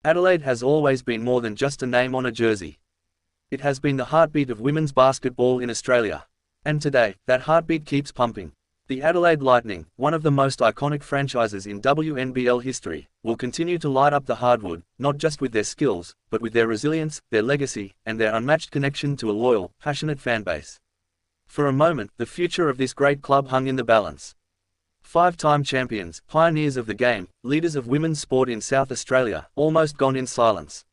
Adelaide has always been more than just a name on a jersey. It has been the heartbeat of women's basketball in Australia. And today, that heartbeat keeps pumping. The Adelaide Lightning, one of the most iconic franchises in WNBL history, will continue to light up the hardwood, not just with their skills, but with their resilience, their legacy, and their unmatched connection to a loyal, passionate fanbase. For a moment, the future of this great club hung in the balance. Five-time champions, pioneers of the game, leaders of women's sport in South Australia, almost gone in silence.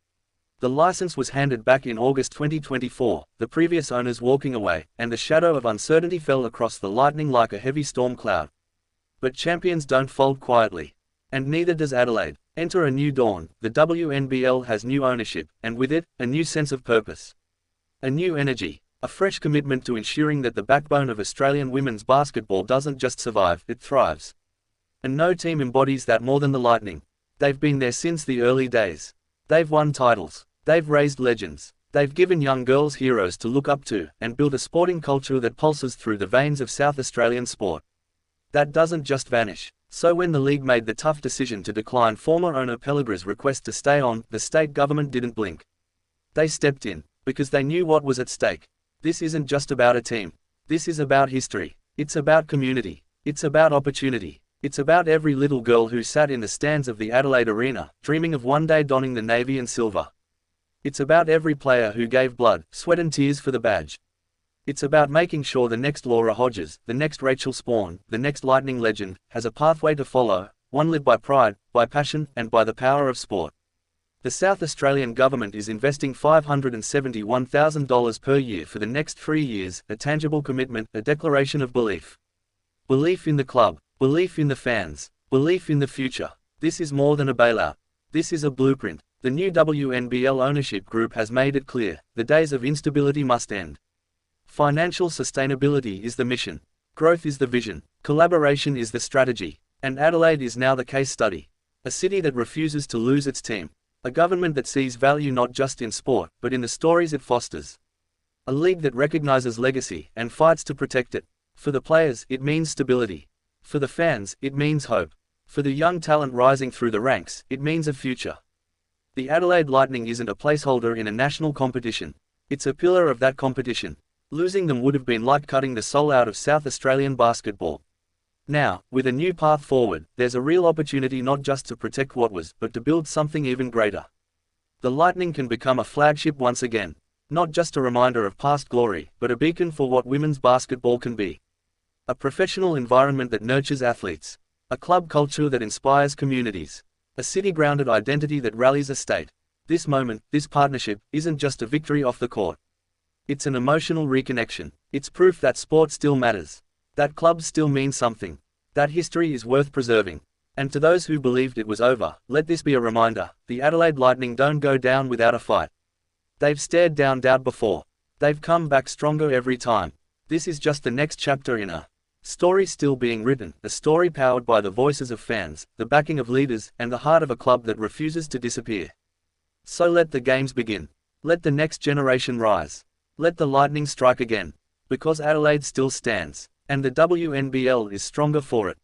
The license was handed back in August 2024, the previous owners walking away, and the shadow of uncertainty fell across the Lightning like a heavy storm cloud. But champions don't fold quietly. And neither does Adelaide. Enter a new dawn. The WNBL has new ownership, and with it, a new sense of purpose. A new energy. A fresh commitment to ensuring that the backbone of Australian women's basketball doesn't just survive, it thrives. And no team embodies that more than the Lightning. They've been there since the early days. They've won titles. They've raised legends. They've given young girls heroes to look up to, and built a sporting culture that pulses through the veins of South Australian sport. That doesn't just vanish. So when the league made the tough decision to decline former owner Pelligra's request to stay on, the state government didn't blink. They stepped in, because they knew what was at stake. This isn't just about a team. This is about history. It's about community. It's about opportunity. It's about every little girl who sat in the stands of the Adelaide Arena, dreaming of one day donning the navy and silver. It's about every player who gave blood, sweat and tears for the badge. It's about making sure the next Laura Hodges, the next Rachel Spawn, the next Lightning legend, has a pathway to follow, one lit by pride, by passion, and by the power of sport. The South Australian government is investing $571,000 per year for the next 3 years, a tangible commitment, a declaration of belief. Belief in the club, belief in the fans, belief in the future. This is more than a bailout. This is a blueprint. The new WNBL ownership group has made it clear, the days of instability must end. Financial sustainability is the mission. Growth is the vision. Collaboration is the strategy. And Adelaide is now the case study. A city that refuses to lose its team. A government that sees value not just in sport, but in the stories it fosters. A league that recognizes legacy and fights to protect it. For the players, it means stability. For the fans, it means hope. For the young talent rising through the ranks, it means a future. The Adelaide Lightning isn't a placeholder in a national competition. It's a pillar of that competition. Losing them would have been like cutting the soul out of South Australian basketball. Now, with a new path forward, there's a real opportunity not just to protect what was, but to build something even greater. The Lightning can become a flagship once again. Not just a reminder of past glory, but a beacon for what women's basketball can be. A professional environment that nurtures athletes. A club culture that inspires communities. A city-grounded identity that rallies a state. This moment, this partnership, isn't just a victory off the court. It's an emotional reconnection. It's proof that sport still matters. That clubs still mean something. That history is worth preserving. And to those who believed it was over, let this be a reminder, the Adelaide Lightning don't go down without a fight. They've stared down doubt before. They've come back stronger every time. This is just the next chapter in a story still being written, a story powered by the voices of fans, the backing of leaders, and the heart of a club that refuses to disappear. So let the games begin. Let the next generation rise. Let the Lightning strike again. Because Adelaide still stands. And the WNBL is stronger for it.